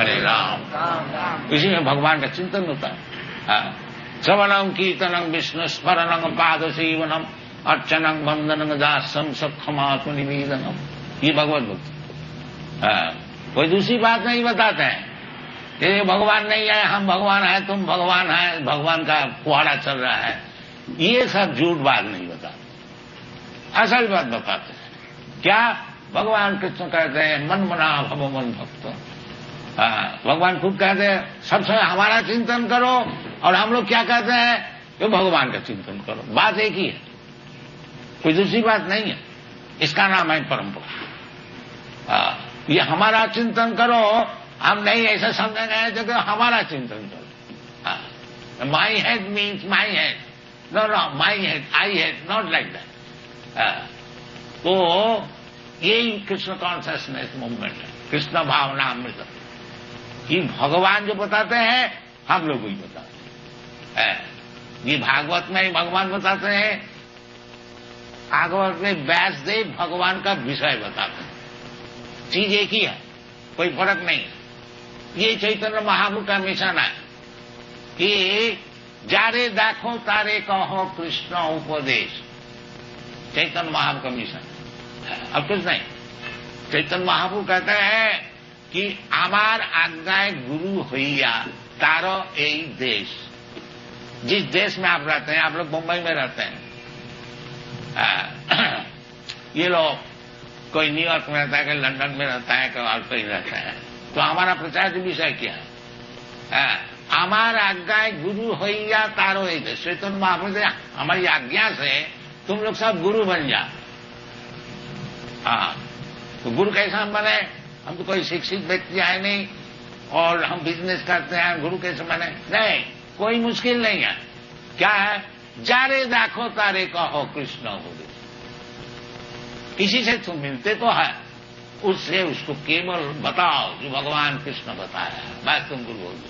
हरे राम। इसी में भगवान का चिंतन होता है। श्रवणं कीर्तनं विष्णु स्मरणं पाद सेवनम अर्चनं वंदनं दासम सक्षमात्म निवेदनम, ये भगवत भक्ति। कोई दूसरी बात नहीं बताते हैं। ये भगवान नहीं है, हम भगवान है, तुम भगवान है, भगवान का कुहाड़ा चल रहा है, ये सब झूठ बात नहीं बताते। असल बात बताते हैं। क्या भगवान कृष्ण कहते हैं मन मना भव मन भक्त। भगवान खुद कहते हैं सबसे हमारा चिंतन करो, और हम लोग क्या कहते हैं कि भगवान का चिंतन करो। बात एक ही है, कोई दूसरी बात नहीं है। इसका नाम है परंपरा। ये हमारा चिंतन करो, हम नहीं ऐसा समझेंगे जो कि हमारा चिंतन करो। My head means my head, no no my head I head, not like that. तो यही कृष्ण कॉन्शियसनेस मूवमेंट है, कृष्ण भावना अमृत। कि भगवान जो बताते हैं हम लोग वही बताते हैं। ये भागवत में भगवान बताते हैं, भागवत में व्यासदेव भगवान का विषय बताते हैं। चीज एक ही है, कोई फर्क नहीं है। ये चैतन्य महाप्रभु का मिशन है कि जारे देखो तारे कहो कृष्ण उपदेश। चैतन्य महाप्रभु का मिशन, अब कुछ नहीं। चैतन्य महाप्रभु कहते हैं कि आमार आज्ञाएं गुरु होइया तारो यही देश। जिस देश में आप रहते हैं, आप लोग मुंबई में रहते हैं, ये लोग कोई न्यूयॉर्क में रहता है, कोई लंदन में रहता है, कोई और कहीं रहता है, तो हमारा प्रचार का विषय क्या है? आमार आज्ञाएं गुरु होइया तारो यही देश। चैतन्य महाप्रभु ने हमारी आज्ञा से तुम लोग सब गुरु बन जा। तो गुरु कैसा हम बने? हम तो कोई शिक्षित व्यक्ति है नहीं, और हम बिजनेस करते हैं, गुरु कैसे बने? नहीं, कोई मुश्किल नहीं है। क्या है? जारे देखो तारे कहो कृष्ण उपदेश। किसी से तुम मिलते तो है, उससे उसको केवल बताओ जो भगवान कृष्ण बताया है, बस तुम गुरु हो गए।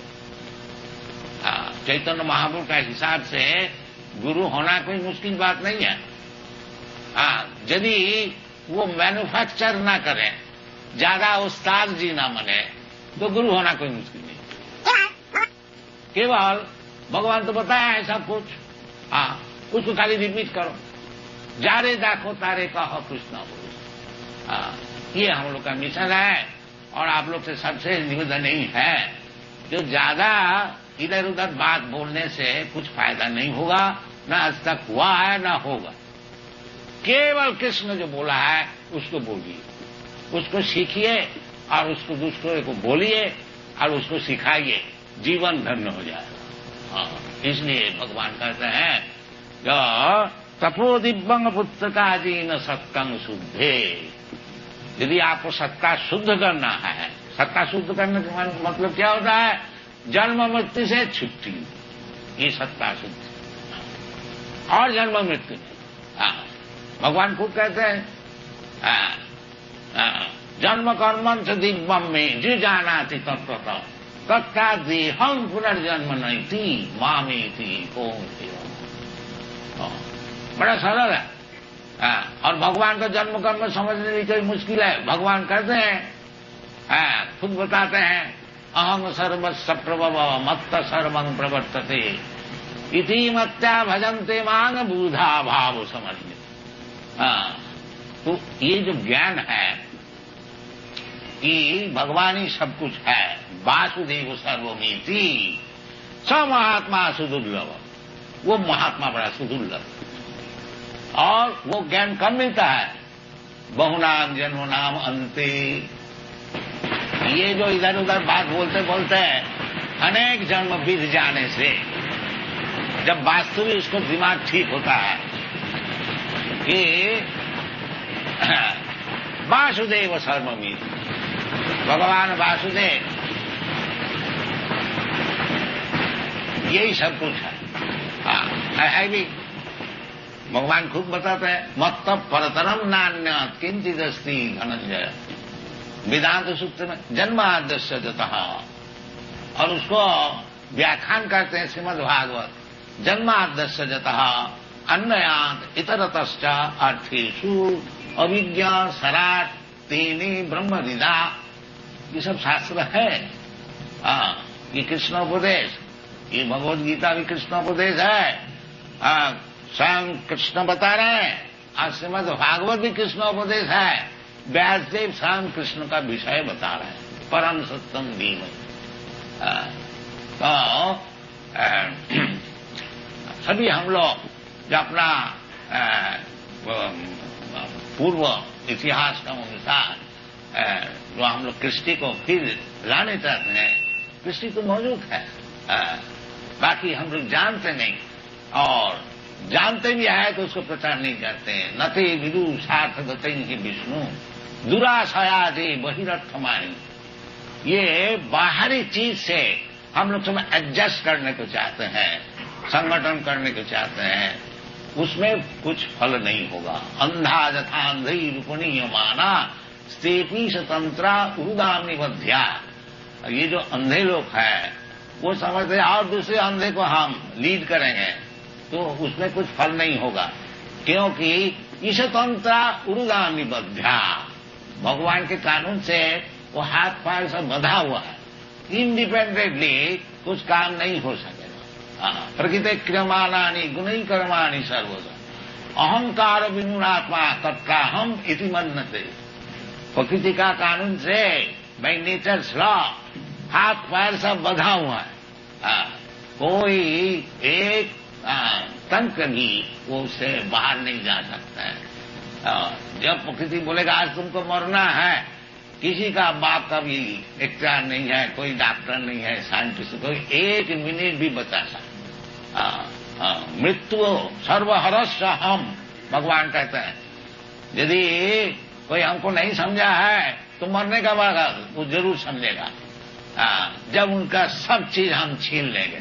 चैतन्य महाप्रभु का हिसाब से गुरु होना कोई मुश्किल बात नहीं है। यदि वो मैन्युफैक्चर ना करें, ज्यादा उस्ताद जी ना बने, तो गुरु होना कोई मुश्किल नहीं। केवल भगवान तो बताया है सब कुछ, उसको खाली रिपीट करो। जारे देखो तारे कहो कृष्ण उपदेश। ये हम लोग का मिशन है, और आप लोग से सबसे निवेदन नहीं है जो ज्यादा इधर उधर बात बोलने से कुछ फायदा नहीं होगा, ना आज तक हुआ है ना होगा। केवल कृष्ण जो बोला है उसको बोलिए, उसको सीखिए, और उसको दूसरों को बोलिए, और उसको सिखाइए, जीवन धन्य हो जाएगा। इसलिए भगवान कहते हैं जो तपो दिव्यंग पुस्तकाजी न सत्कंग शुद्धे। यदि आपको सत्ता शुद्ध करना है, सत्ता शुद्ध करने का मतलब क्या होता है? जन्म मृत्यु से छुट्टी, ये सत्ता शुद्ध। और जन्म मृत्यु भगवान खुद कहते हैं जन्म कर्म से दिव्यम में जो जाना थी तत्वतः तत्ता देहम पुनर्जन्म नहीं थी मामी थी ओम शिवम। बड़ा सरल है। और भगवान का जन्म कर्म समझने में कोई मुश्किल है? भगवान कहते हैं, खुद बताते हैं, अहम सर्वस्व प्रभव मत्त सर्वं प्रवर्तते इति मत्या भजन्ते मांग बूधा भाव समझ। तो ये जो ज्ञान है कि भगवान ही सब कुछ है, वासुदेव सर्वमिति, स महात्मा सुदुर्लभ, वो महात्मा बड़ा सुदुर्लभ। और वो ज्ञान कब मिलता है? बहुनाम जन्मनाम अंते। ये जो इधर उधर बात बोलते बोलते अनेक जन्म बीत जाने से जब वास्तविक उसको दिमाग ठीक होता है कि वासुदेव सर्वमिति, भगवान वासुदेव यही सब कुछ है भी। भगवान खुद बताते हैं मत्त परतरम नान्य किंचित अस्ति धनंजय। वेदांत सूत्र में जन्माद्यस्य जतः, और उसको व्याख्यान करते हैं श्रीमद् भागवत, जन्माद्यस्य जतः अन्नयात इतरतश्च अर्थेषु अविज्ञा सराट तेने ब्रह्म विदा। ये सब शास्त्र है, ये कृष्णोपदेश, ये भगवत गीता भी कृष्णोपदेश है। स्वयं कृष्ण बता रहे हैं, आज श्रीमद् भागवत भी कृष्णोपदेश है। व्यासदेव स्वयं कृष्ण का विषय बता रहे हैं, परम सत्यम धीमहि। तो सभी हम लोग जो अपना पूर्व इतिहास का अनुसार जो हम लोग कृष्टि को फिर लाने चाहते हैं, कृष्टि तो मौजूद है, बाकी हम लोग जानते नहीं, और जानते भी है तो उसको प्रचार नहीं करते हैं। नते विदु सार्थ गते ही विष्णु दुराशया दे बहिरर्थमाणी। ये बाहरी चीज से हम लोग सब एडजस्ट करने को चाहते हैं, संगठन करने को चाहते हैं, उसमें कुछ फल नहीं होगा। अंधा जथा अंधी रूपणीय माना स्तेपी स्वतंत्रा उदामी बध्या। ये जो अंधे लोग हैं वो समझते हैं और दूसरे अंधे को हम लीड करेंगे तो उसमें कुछ फल नहीं होगा, क्योंकि ईशतंत्रा उदामी बध्या। भगवान के कानून से वो हाथ पैर सब बंधा हुआ है, इंडिपेंडेंटली कुछ काम नहीं हो सकेगा। प्रकृति क्रियमाणानि गुणै कर्माणि सर्वदा अहंकार विनुनात्मा तत्का हम इति मन्यते। प्रकृति का कानून से बाय नेचर्स लॉ हाथ पैर सब बंधा हुआ है, कोई एक तंत्र भी वो उससे बाहर नहीं जा सकता है। जब प्रकृति बोलेगा आज तुमको मरना है, किसी का बाप का भी इख्तियार नहीं है, कोई डॉक्टर नहीं है, साइंटिस्ट कोई एक मिनट भी बचा सकता। मृत्यु सर्वहरस्य हम, भगवान कहते हैं। यदि कोई हमको नहीं समझा है तो मरने का बाद वो जरूर समझेगा, जब उनका सब चीज हम छीन लेंगे।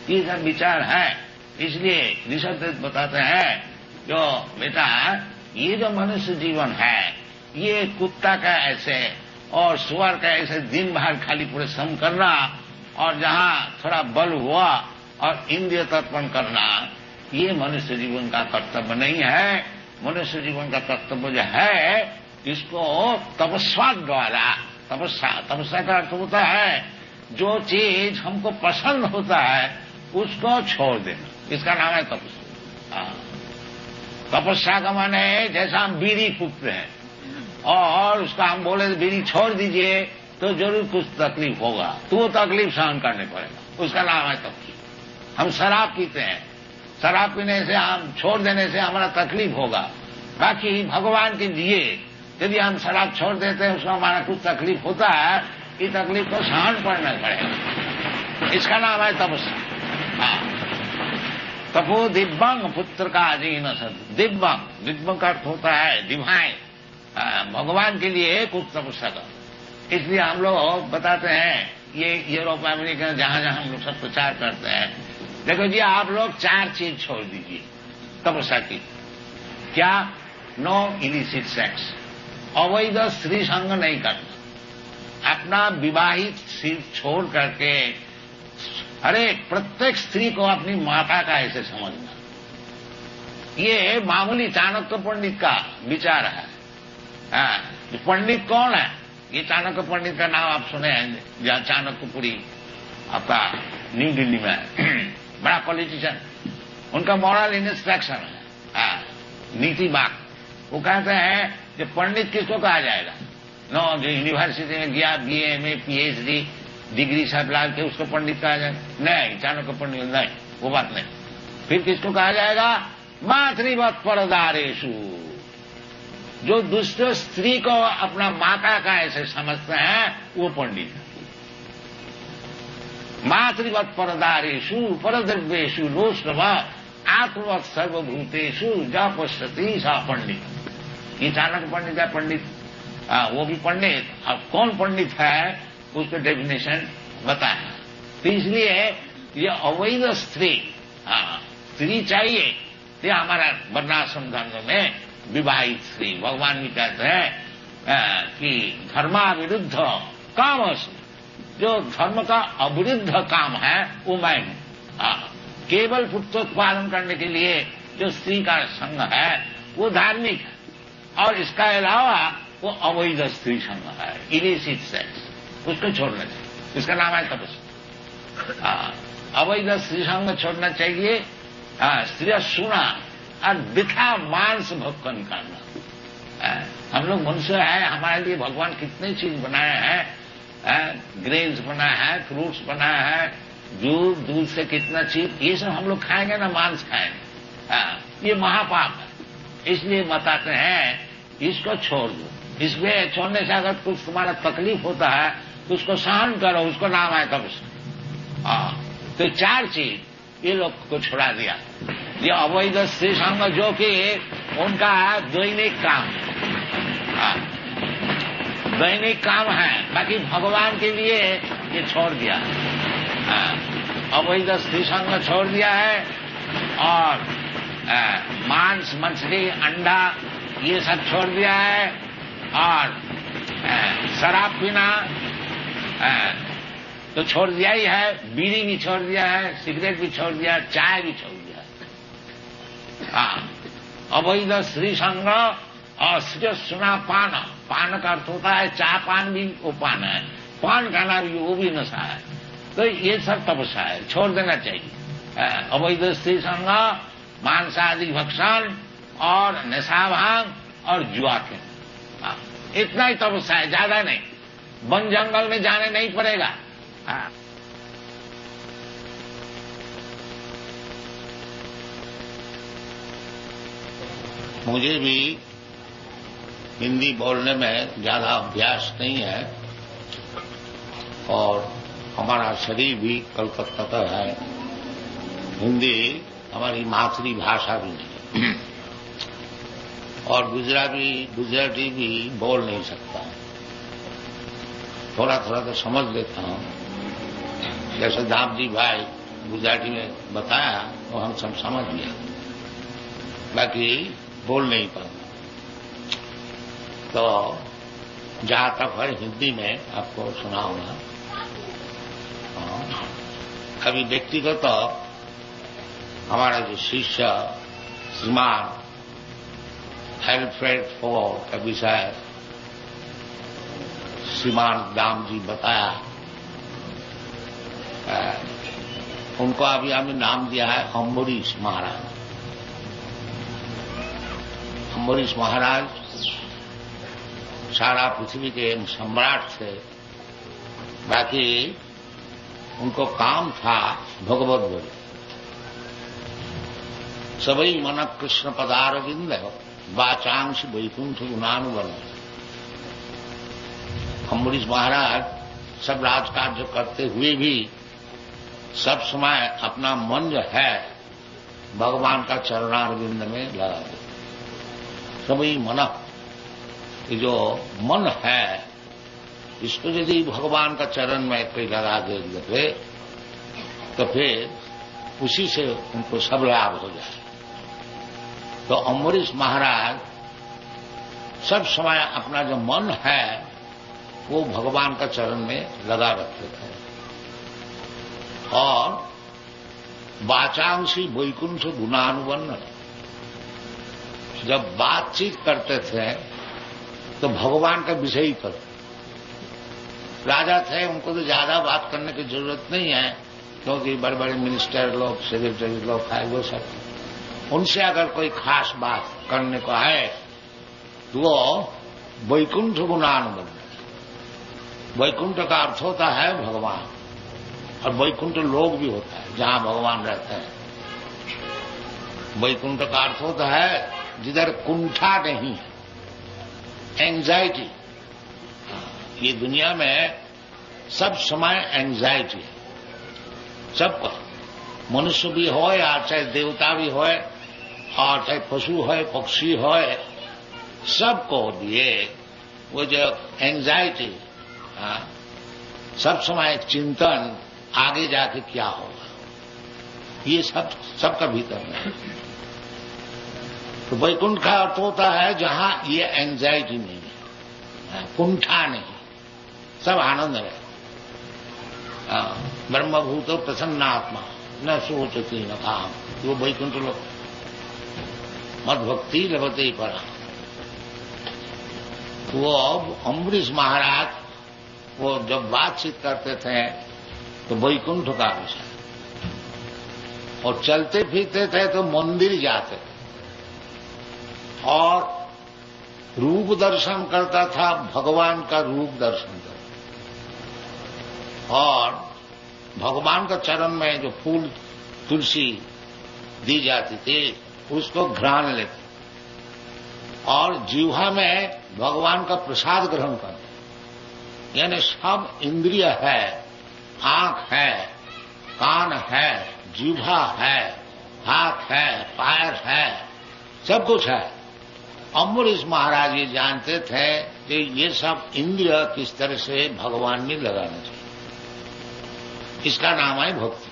ये सब विचार है। इसलिए ऋषभ बताते हैं जो बेटा ये जो मनुष्य जीवन है, ये कुत्ता का ऐसे और सुअर का ऐसे दिन भर खाली परिश्रम करना और जहां थोड़ा बल हुआ और इंद्रिय तर्पण करना, ये मनुष्य जीवन का कर्तव्य नहीं है। मनुष्य जीवन का कर्तव्य जो है इसको तपस्या द्वारा, तपस्या का अर्थ होता है जो चीज हमको पसंद होता है उसको छोड़ देना, इसका नाम है तपस्या। तपस्या का माने है जैसा हम बीड़ी फूकते हैं और उसका हम बोले बीड़ी छोड़ दीजिए तो जरूर कुछ तकलीफ होगा, तो वो तकलीफ सहन करने पड़ेगा, उसका नाम है तपस्या। हम शराब पीते हैं, शराब पीने से हम छोड़ देने से हमारा तकलीफ होगा, बाकी भगवान के लिए यदि हम शराब छोड़ देते हैं उसमें हमारा कुछ तकलीफ होता है, ये तकलीफ को सहन करना पड़ेगा, इसका नाम है तपस्या। तपो दिव्यंग पुत्र का अजीन सद। दिव्यंग, दिव्यंग का अर्थ होता है डिवाइन, भगवान के लिए कुछ तपस्या का। इसलिए हम लोग बताते हैं, ये यूरोप अमेरिका जहां जहां हम लोग सब प्रचार करते हैं, देखो जी आप लोग 4 चीज छोड़ दीजिए तपस्या की। क्या? नो इलिसिट सेक्स, अवैध स्त्री संग नहीं करना, अपना विवाहित स्त्री छोड़ करके अरे प्रत्येक स्त्री को अपनी माता का ऐसे समझना। ये मामूली चाणक्य पंडित का विचार है। पंडित कौन है? ये चाणक्य पंडित का नाम आप सुने हैं, जहां चाणक्यपुरी आपका न्यू दिल्ली में है, बड़ा पॉलिटिशियन, उनका मॉरल इंस्ट्रक्शन है, नीति बाग। वो कहते हैं कि पंडित किसको कहा जाएगा? नो, जो यूनिवर्सिटी में गया BA में PhD डिग्री सब ला के उसको पंडित कहा जाए? नहीं, चाणक्य पंडित नहीं, वो बात नहीं। फिर किसको कहा जाएगा? मातृवत परदारेषु, जो दूसरे स्त्री को अपना माता का ऐसे समझते हैं वो पंडित है। मातृवत परदारेषु परद्रव्येषु लोष्टभ आत्मवत सर्वभूतेषु जा पश्यति सा पंडित। ये चाणक्य पंडित है, पंडित वो भी पंडित। अब कौन पंडित है उसका डेफिनेशन बताया। तो इसलिए ये अवैध स्त्री, स्त्री चाहिए, ये हमारा वर्णाश्रम धर्म में विवाहित स्त्री। भगवान भी कहते हैं कि धर्माविरुद्ध काम, जो धर्म का अविरुद्ध काम है वो मैं हूं। केवल पुत्रोत्पादन करने के लिए जो स्त्री का संग है वो धार्मिक है, और इसका अलावा वो अवैध स्त्री संग है, इलिसिट सेक्स, उसको छोड़ना चाहिए। इसका नाम है तपस्या। अवैध स्त्री संग छोड़ना चाहिए, स्त्री सुना और दिखा मांस भोग निकालना। हम लोग मनुष्य है, हमारे लिए भगवान कितनी चीज बनाए हैं, ग्रेन्स बनाया है, फ्रूट्स बनाया है, दूध से कितना चीज, ये सब हम लोग खाएंगे ना, मांस खाएंगे, ये महापाप है। इसलिए बताते हैं इसको छोड़ दो। इसमें छोड़ने से अगर कुछ तुम्हारा तकलीफ होता है तो उसको सहन करो, उसको नाम है तपस्या। तो 4 चीज ये लोग को छुड़ा दिया। ये अवैध स्त्री संग जो कि उनका दैनिक काम, दैनिक काम है, बाकी भगवान के लिए ये छोड़ दिया। अवैध स्त्री संग छोड़ दिया है और मांस, मछली, अंडा ये सब छोड़ दिया है और शराब पीना तो छोड़ दिया ही है, बीड़ी भी छोड़ दिया है, सिगरेट भी छोड़ दिया, चाय भी छोड़ दिया। अवैध स्त्री संग और सुना पान, पान का अर्थ होता है चाय पान भी वो पान है, पान खाना भी वो भी नशा है। तो ये सब तपस्या है, छोड़ देना चाहिए। अवैध स्त्री संग, मांसादि भक्षण और नशा भांग और जुआ खेल, इतना ही तपस्या है, ज्यादा नहीं। वन जंगल में जाने नहीं पड़ेगा। मुझे भी हिंदी बोलने में ज्यादा अभ्यास नहीं है और हमारा शरीर भी कलकत्ता का है, हिंदी हमारी मातृभाषा भी नहीं और गुजराती भी बोल नहीं सकता। थोड़ा थोड़ा तो समझ लेता हूं, जैसे दामजी भाई गुजराती में बताया तो हम सब समझ लिया, बाकी बोल नहीं पाता। तो जहां तक है हिंदी में आपको सुनाऊंगा। अभी व्यक्तिगत तो हमारा जो शिष्य श्रीमान एल्फ्रेड फॉर का विषय श्रीमान दाम जी बताया, उनको अभी हमें नाम दिया है अम्बरीश महाराज। अम्बरीश महाराज सारा पृथ्वी के सम्राट थे, बाकी उनको काम था भगवत बोले। सबई मन कृष्ण पदारविंद वाचांश वैकुंठ गुणानुवन। अम्बरीश महाराज सब राजकार्य करते हुए भी सब समय अपना मन जो है भगवान का चरणारविंद में लगा दे। सबई मन, ये जो मन है इसको यदि भगवान का चरण में कोई लगा दे तो फिर उसी से उनको सब लाभ हो जाए। तो अम्बरीश महाराज सब समय अपना जो मन है वो भगवान का चरण में लगा रखते थे और वाचांशी वैकुंठ गुणानुवन। जब बातचीत करते थे तो भगवान का विषय ही करते। राजा थे, उनको तो ज्यादा बात करने की जरूरत नहीं है क्योंकि बड़े बड़े मिनिस्टर लोग, सेक्रेटरी लोग है, वो सब उनसे अगर कोई खास बात करने को है तो वो वैकुंठ गुणानुवन। वैकुंठ का अर्थ होता है भगवान और वैकुंठ लोक भी होता है जहां भगवान रहते हैं। वैकुंठ का अर्थ होता है जिधर कुंठा नहीं है, एंजाइटी। ये दुनिया में सब समय एंजाइटी है सबका, मनुष्य भी हो या चाहे देवता भी हो और चाहे पशु हो पक्षी हो, सबको लिए वो जो एंजाइटी, सब समय एक चिंतन आगे जाके क्या होगा, ये सबका भीतर में है। तो वैकुंठ का अर्थ होता है जहां ये एंजाइटी नहीं है, कुंठा नहीं, सब आनंद है। ब्रह्मभूतो प्रसन्नात्मा न सोचती न काम, वो वैकुंठ लोग मद भक्ति लभते परा। वो अम्बरीश महाराज वो जब बातचीत करते थे तो वैकुंठ का विषय, और चलते फिरते थे तो मंदिर जाते थे, और रूप दर्शन करता था, भगवान का रूप दर्शन करता, और भगवान का चरण में जो फूल तुलसी दी जाती थी उसको घ्राण लेते, और जीवा में भगवान का प्रसाद ग्रहण करते। यानी सब इंद्रिय है, आंख है, कान है, जीवा है, हाथ है, पैर है, सब कुछ है। अम्बरीश महाराज ये जानते थे कि ये सब इंद्रिय किस तरह से भगवान में लगाना चाहिए, इसका नाम है भक्ति।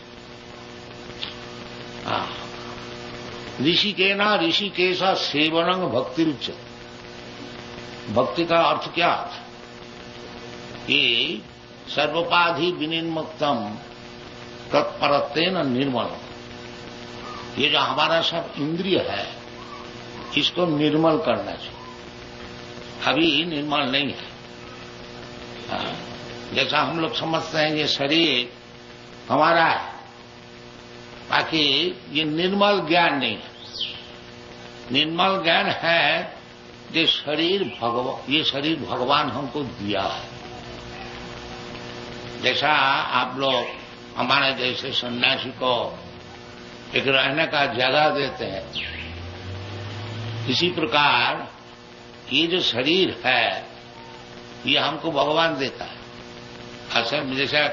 ऋषिकेना ऋषिकेशा सेवनंग भक्ति रुच्यते। भक्ति का अर्थ क्या है कि सर्वोपाधि विनिर्मुक्तम तत्परत्वेन निर्मलम। ये जो हमारा सब इंद्रिय है इसको निर्मल करना चाहिए, अभी निर्मल नहीं है। जैसा हम लोग समझते हैं ये शरीर हमारा है, बाकी ये निर्मल ज्ञान नहीं है। निर्मल ज्ञान है ये शरीर भगवान हमको दिया है। जैसा आप लोग हमारे जैसे सन्यासी को एक रहने का जगह देते हैं, इसी प्रकार ये जो शरीर है ये हमको भगवान देता है। असल जैसे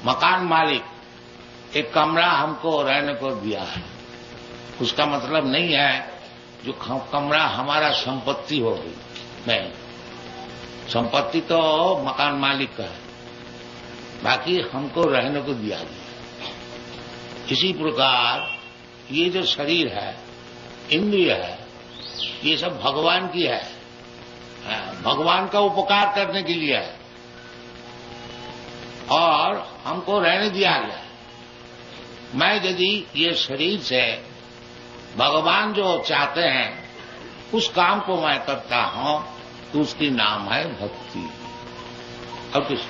मकान मालिक एक कमरा हमको रहने को दिया है, उसका मतलब नहीं है जो कमरा हमारा संपत्ति होगी, नहीं, संपत्ति तो मकान मालिक का है, बाकी हमको रहने को दिया गया। इसी प्रकार ये जो शरीर है, इंद्रिय है, ये सब भगवान की है, भगवान का उपकार करने के लिए है, और हमको रहने दिया गया। मैं यदि ये शरीर से भगवान जो चाहते हैं उस काम को मैं करता हूं तो उसकी नाम है भक्ति। और कुछ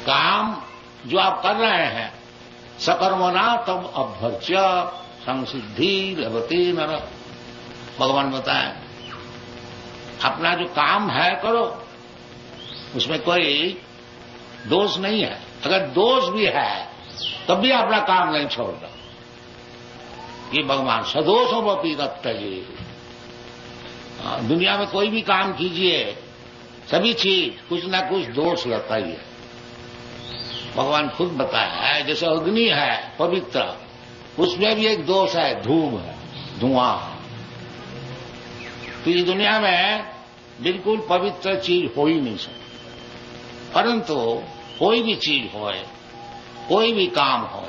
काम जो आप कर रहे हैं सकर्मणा तब अभ्यर्च्य संसिद्धि लभते नर, भगवान बताए अपना जो काम है करो, उसमें कोई दोष नहीं है। अगर दोष भी है तब भी अपना काम नहीं छोड़ना। ये भगवान सदोषोपि तत्तये। दुनिया में कोई भी काम कीजिए, सभी चीज कुछ ना कुछ दोष रहता ही है। भगवान खुद बताया है, जैसे अग्नि है पवित्र, उसमें भी एक दोष है, धूम है, धुआं। तो इस दुनिया में बिल्कुल पवित्र चीज हो ही नहीं सकती। परंतु कोई भी चीज होए, कोई भी काम हो,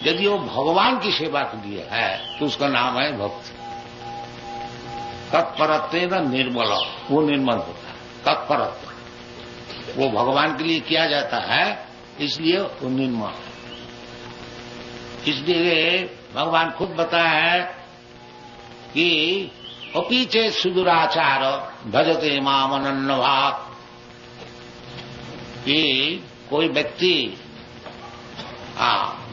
यदि वो भगवान की सेवा के लिए है तो उसका नाम है भक्ति। तत्परत्वेन निर्मल, वो निर्मल होता है। तत्परत्व वो भगवान के लिए किया जाता है, इसलिए वो निर्मल है। इसलिए भगवान खुद बताया है कि अपीचे सुदुराचार भजते माम अनन्यभाक्। कि कोई व्यक्ति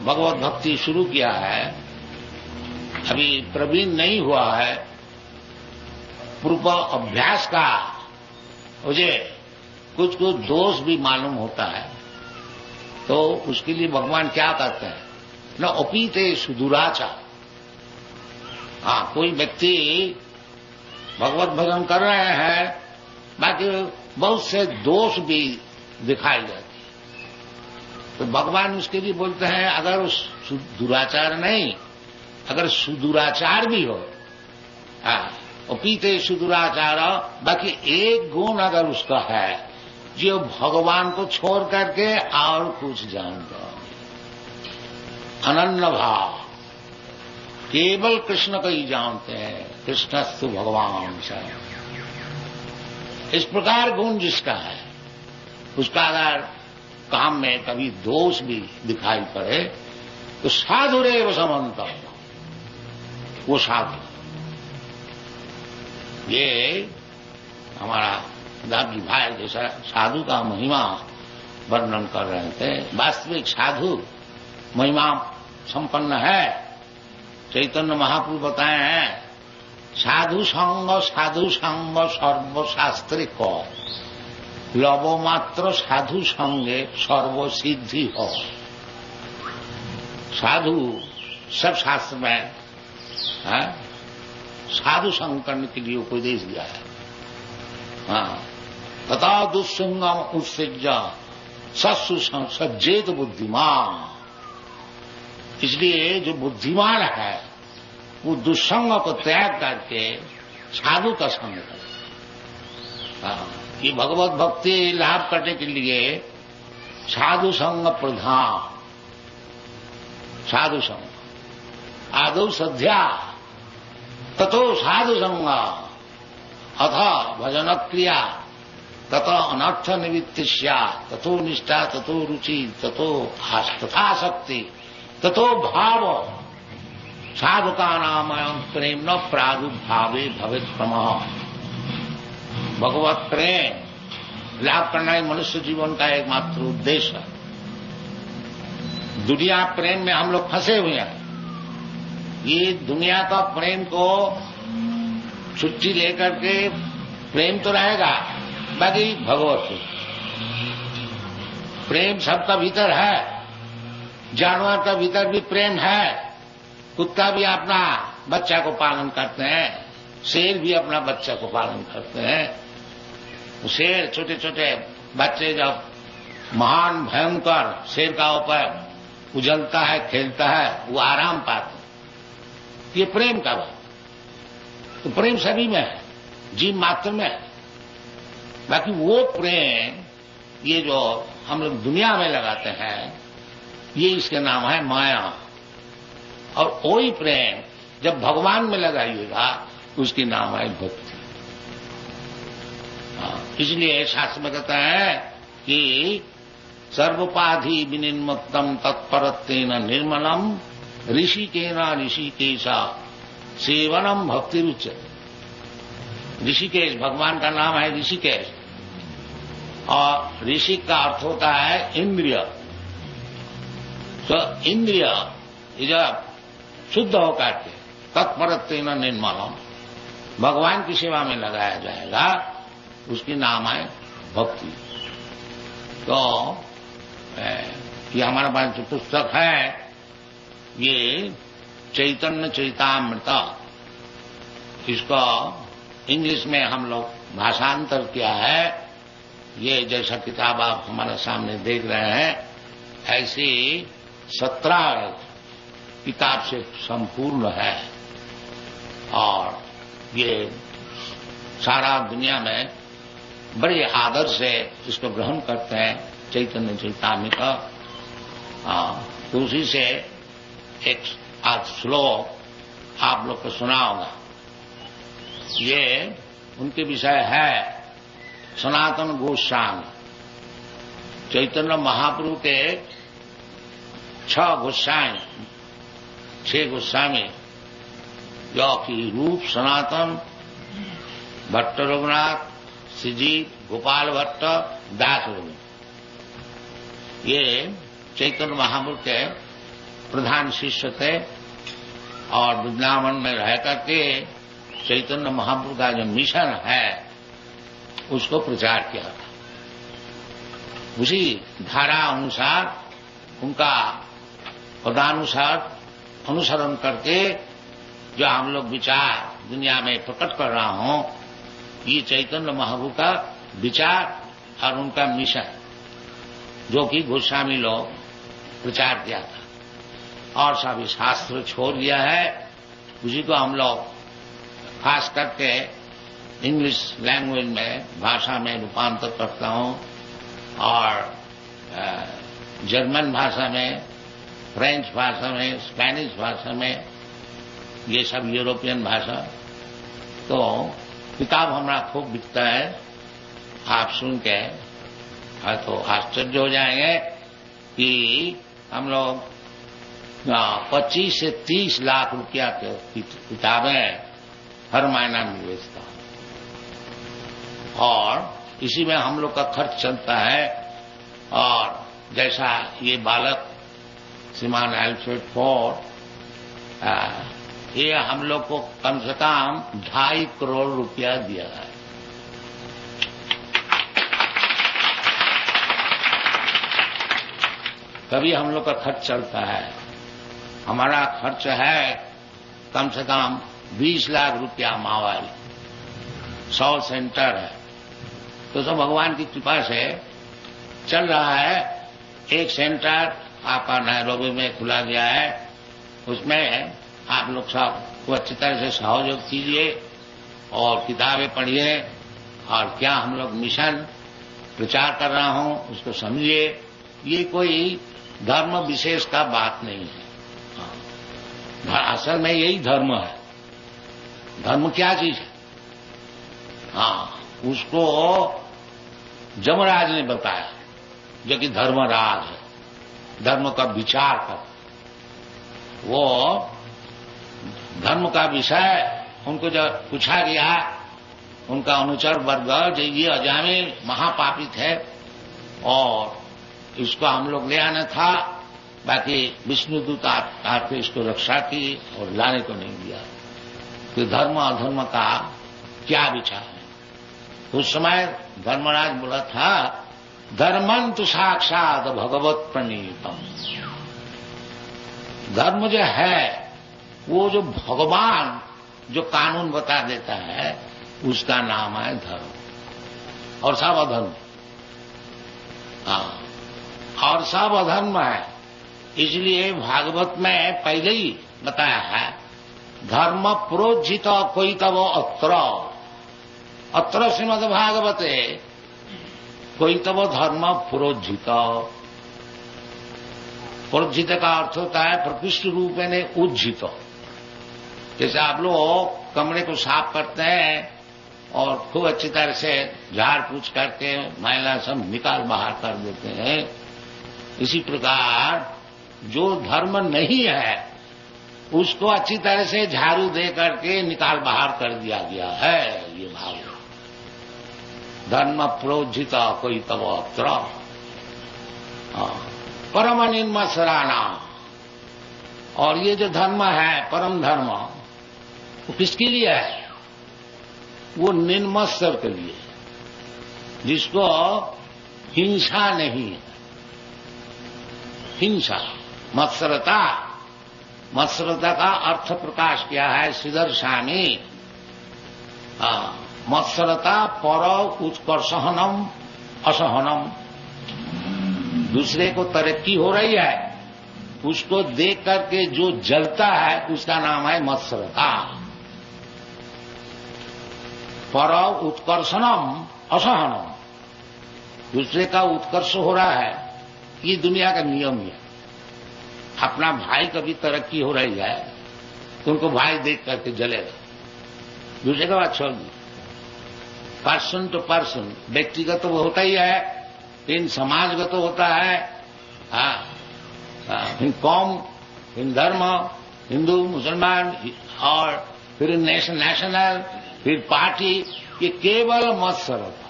भगवत भक्ति शुरू किया है, अभी प्रवीण नहीं हुआ है, पूर्व अभ्यास का मुझे कुछ कुछ दोष भी मालूम होता है, तो उसके लिए भगवान क्या करते हैं, न अपीते सुदुराचार। कोई व्यक्ति भगवत भजन कर रहे हैं, बाकी बहुत से दोष भी दिखाई जाते, तो भगवान उसके लिए बोलते हैं अगर दुराचार नहीं, अगर सुदुराचार भी हो, अपीते सुदुराचार, बाकी एक गुण अगर उसका है जो भगवान को छोड़ करके और कुछ जानता, अनन्य भाव, केवल कृष्ण को ही जानते हैं, कृष्णस्तु भगवान स। इस प्रकार गुण जिसका है, उसका अगर काम में कभी दोष भी दिखाई पड़े तो साधुरेव समन्त, वो साधु। ये हमारा दास जी भाई जैसा साधु का महिमा वर्णन कर रहे थे। वास्तविक साधु महिमा संपन्न है। चैतन्य महाप्रभु बताए हैं, साधु संग सर्वशास्त्रिक लवो मात्र साधु संगे सर्व सिद्धि हो। साधु सब शास्त्र में है, साधु संग करने के लिए उपदेश दिया है। हाँ, तथा दुस्संगम उत्सृज्य सत्सु सज्जेत बुद्धिमान। इसलिए जो बुद्धिमान है वो दुस्संग को त्याग करके साधु का संग करे। ये भगवत भक्ति लाभ करने के लिए साधु संग प्रधान। साधु संग आदौ सद्या ततो साधु संग अथ भजन क्रिया ततो अनर्थ निवृत्तिस्या ततो निष्ठा ततो रुचि ततो तथाशक्ति ततो भाव। साधु का नाम प्रेम न प्रादुर्भावे भवेत् प्रमः। भगवत प्रेम लाभ करना ही मनुष्य जीवन का एकमात्र उद्देश्य है। दुनिया प्रेम में हम लोग फंसे हुए हैं। ये दुनिया का प्रेम को छुट्टी लेकर के प्रेम तो रहेगा, बाकी भगवत प्रेम सबका भीतर है। जानवर का भीतर भी प्रेम है। कुत्ता भी अपना बच्चा को पालन करते हैं, शेर भी अपना बच्चा को पालन करते हैं। शेर छोटे छोटे बच्चे जब महान भयंकर शेर का ऊपर उजलता है, खेलता है, वो आराम पाते। ये प्रेम का बात। तो प्रेम सभी में है, जीव मात्र में है। बाकी वो प्रेम ये जो हम लोग दुनिया में लगाते हैं, ये इसके नाम है माया। और वही प्रेम जब भगवान में लगाइएगा उसकी नाम है भक्ति। इसलिए शास्त्र में कहता है कि सर्वोपाधि विनिर्मुक्तम तत्परत्वेन निर्मलम ऋषिकेना ऋषिकेशा सेवनम भक्ति रुच्य। ऋषिकेश भगवान का नाम है ऋषिकेश। और ऋषि का अर्थ होता है इंद्रिय। तो इंद्रिय जब शुद्ध होकर के तत्परत्वेन निर्मलम भगवान की सेवा में लगाया जाएगा, उसकी नाम है भक्ति। तो ये हमारे पास जो पुस्तक है ये चैतन्य चरितामृत, इसको इंग्लिश में हम लोग भाषांतर किया है। ये जैसा किताब आप हमारे सामने देख रहे हैं, ऐसी 17 किताब से संपूर्ण है। और ये सारा दुनिया में बड़े आदर से इसको ग्रहण करते हैं, चैतन्य चरितामृत। तो उसी से एक आज श्लोक आप लोग को सुना होगा। ये उनके विषय है सनातन गोस्वामी। चैतन्य महाप्रभु के 6 गोस्वामी जो कि रूप सनातन, भट्ट रघुनाथ, श्रीजी, गोपाल भट्ट, दास रघुनाथ, ये चैतन्य महाप्रभु के प्रधान शिष्य थे। और वृंदावन में रह करके चैतन्य महाप्रभु का जो मिशन है उसको प्रचार किया था। उसी धारा अनुसार उनका पदानुसार अनुसरण करके जो हम लोग विचार दुनिया में प्रकट कर रहा हूं, ये चैतन्य महाप्रभु का विचार और उनका मिशन जो कि गोस्वामी लोग प्रचार किया था। और सभी शास्त्र छोड़ दिया है, उसी को हम लोग खास करके इंग्लिश लैंग्वेज में भाषा में रूपांतर करता हूं। और जर्मन भाषा में, फ्रेंच भाषा में, स्पेनिश भाषा में, ये सब यूरोपियन भाषा। तो किताब हमारा खूब बिकता है। आप सुन के तो आश्चर्य हो जाएंगे कि हम लोग 25 से 30 लाख रुपया की किताबें हर महीना में बेचता हूं। और इसी में हम लोग का खर्च चलता है। और जैसा ये बालक श्रीमान एल्फ्रेड फोर्ड, ये हम लोग को कम से कम 2.5 करोड़ रुपया दिया है। तभी हम लोग का खर्च चलता है। हमारा खर्च है कम से कम 20 लाख रुपया मावाली, 100 सेंटर है, तो सब भगवान की कृपा से चल रहा है। एक सेंटर आपका नैरोबी में खुला गया है, उसमें आप लोग सब को अच्छी तरह से सहयोग कीजिए और किताबें पढ़िए और क्या हम लोग मिशन प्रचार कर रहा हूं उसको समझिए। ये कोई धर्म विशेष का बात नहीं है, असल में यही धर्म है। धर्म क्या चीज है? उसको जमराज ने बताया, जो कि धर्मराज है, धर्म का विचार कर। वो धर्म का विषय उनको जब पूछा गया, उनका अनुचर वर्ग जो ये अजामिल महापापित है और इसको हम लोग ले आना था, बाकी विष्णुदूत आके इसको रक्षा की और लाने को नहीं दिया। तो धर्म अधर्म का क्या विचार है? उस समय धर्मराज बोला था, धर्मं तु साक्षात भगवत प्रणीतम। धर्म जो है वो जो भगवान जो कानून बता देता है उसका नाम है धर्म, और सब अधर्म। और सब अधर्म है। इसलिए भागवत में पहले ही बताया है, धर्म प्रोज्झित कोई तब अत्र श्रीमद् भागवते कोई तब धर्म प्रोज्झित। प्रोज्झित का अर्थ होता है प्रकृष्ट रूप में उज्जित। जैसे आप लोग कमरे को साफ करते हैं और खूब अच्छी तरह से झाड़ पूछ करके मैला सब निकाल बाहर कर देते हैं, इसी प्रकार जो धर्म नहीं है उसको अच्छी तरह से झाड़ू दे करके निकाल बाहर कर दिया गया है। ये भाव धर्म प्रोज्झित कोई तब अत्र परम निर्मत्सराना। और ये जो धर्म है परम धर्म, वो किसके लिए है? वो निर्मत्सर के लिए, जिसको हिंसा नहीं है। हिंसा मत्सरता, मत्सरता का अर्थ प्रकाश किया है श्रीधर स्वामी। मत्सरता पर उत्कर्षहनम असहनम। दूसरे को तरक्की हो रही है उसको देख करके जो जलता है उसका नाम है मत्सरता। पर उत्कर्षणम असहनम। दूसरे का उत्कर्ष हो रहा है, ये दुनिया का नियम है। अपना भाई कभी तरक्की हो रही है तो उनको भाई देख करके जलेगा, दूसरे का बात छोड़ दी। पर्सन टू पर्सन, व्यक्तिगत तो होता ही है, इन समाजगत तो होता है। इन कौम, इन धर्म, हिंदू मुसलमान, और फिर नेशनल, फिर पार्टी, ये केवल मत्सरता,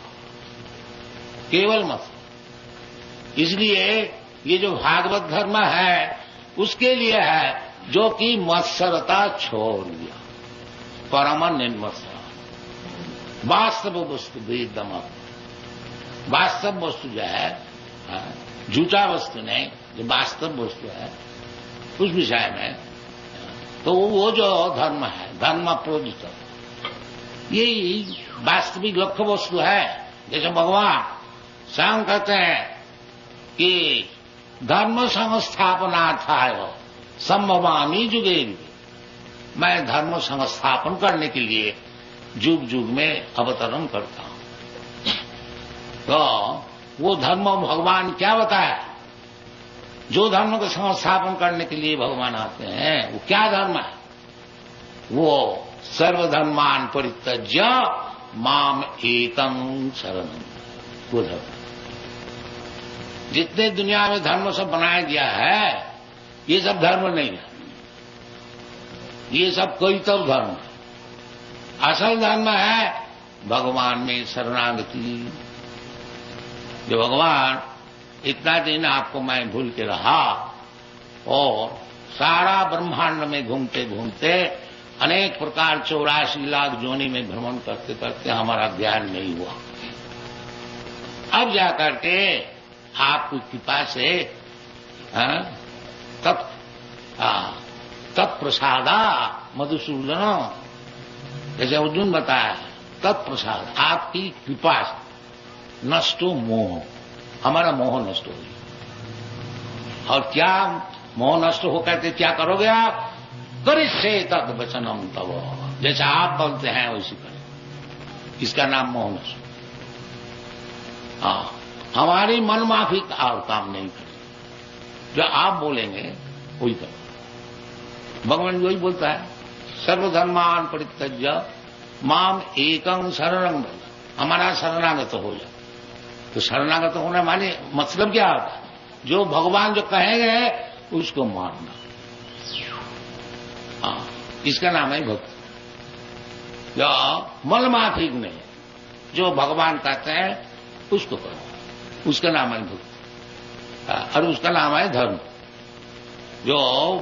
केवल मत्सर। इसलिए ये जो भागवत धर्म है उसके लिए है जो कि मत्सरता छोड़ दिया, परम निर्मत्सर। वास्तव वस्तु वेदम, वास्तव वस्तु जो है, झूठा वस्तु नहीं, जो वास्तव वस्तु है उस विषय में, तो वो जो धर्म है, धर्म प्रोजित, यही वास्तविक लक्ष्य वस्तु है। जैसे भगवान स्वयं कहते हैं कि धर्म संस्थापनार्थाय संभवामि जुगे युगे। मैं धर्म संस्थापन करने के लिए युग युग में अवतरण करता हूं। तो वो धर्म भगवान क्या बताया? जो धर्म को संस्थापन करने के लिए भगवान आते हैं वो क्या धर्म है? वो सर्वधर्मान परित्यज्य माम एकं शरणं, वो धर्म। जितने दुनिया में धर्म सब बनाया गया है ये सब धर्म नहीं है, ये सब कोई तब धर्म है। असल धर्म है भगवान में शरणागति, जो भगवान इतना दिन आपको मैं भूल के रहा और सारा ब्रह्मांड में घूमते घूमते अनेक प्रकार 84 लाख जोनी में भ्रमण करते करते हमारा ज्ञान नहीं हुआ। अब जाकर के आपकी कृपा से तत्प्रसादा मधुसूदन, जैसे अर्जुन बताया, तत्प्रसाद आपकी कृपा से नष्टो मोह, हमारा मोह नष्ट हो गया। और क्या मोह नष्ट हो कहते क्या करोगे आप? करिष्ये तत् वचनम तव, जैसा आप बोलते हैं वैसी करें। इसका नाम मोह नष्ट। हाँ, हमारी मन माफी और काम नहीं करें, जो आप बोलेंगे वही करो। भगवान वही बोलता है, सर्वधर्मान परित्यज्य माम एकं शरणं व्रज, हमारा शरणागत हो जाए। तो शरणागत होना माने मतलब क्या होता है? जो भगवान जो कहेंगे उसको मानना। हाँ, इसका नाम है भक्ति। जो मन माफिक नहीं, जो भगवान कहते हैं उसको करो, उसका नाम है भक्ति। और उसका नाम है धर्म। जो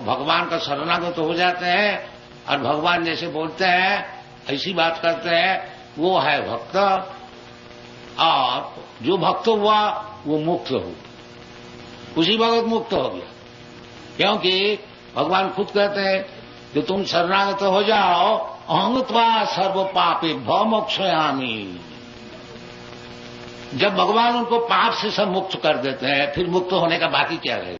भगवान का शरणागत हो जाते हैं और भगवान जैसे बोलते हैं ऐसी बात करते हैं, वो है भक्त। और जो भक्त हुआ वो मुक्त हो, उसी वक्त मुक्त हो गया। क्योंकि भगवान खुद कहते हैं कि तुम शरणागत हो जाओ, अहं त्वा सर्व पापेभ्यो मोक्षयामि। जब भगवान उनको पाप से सब मुक्त कर देते हैं, फिर मुक्त होने का बाकी क्या रहेगा?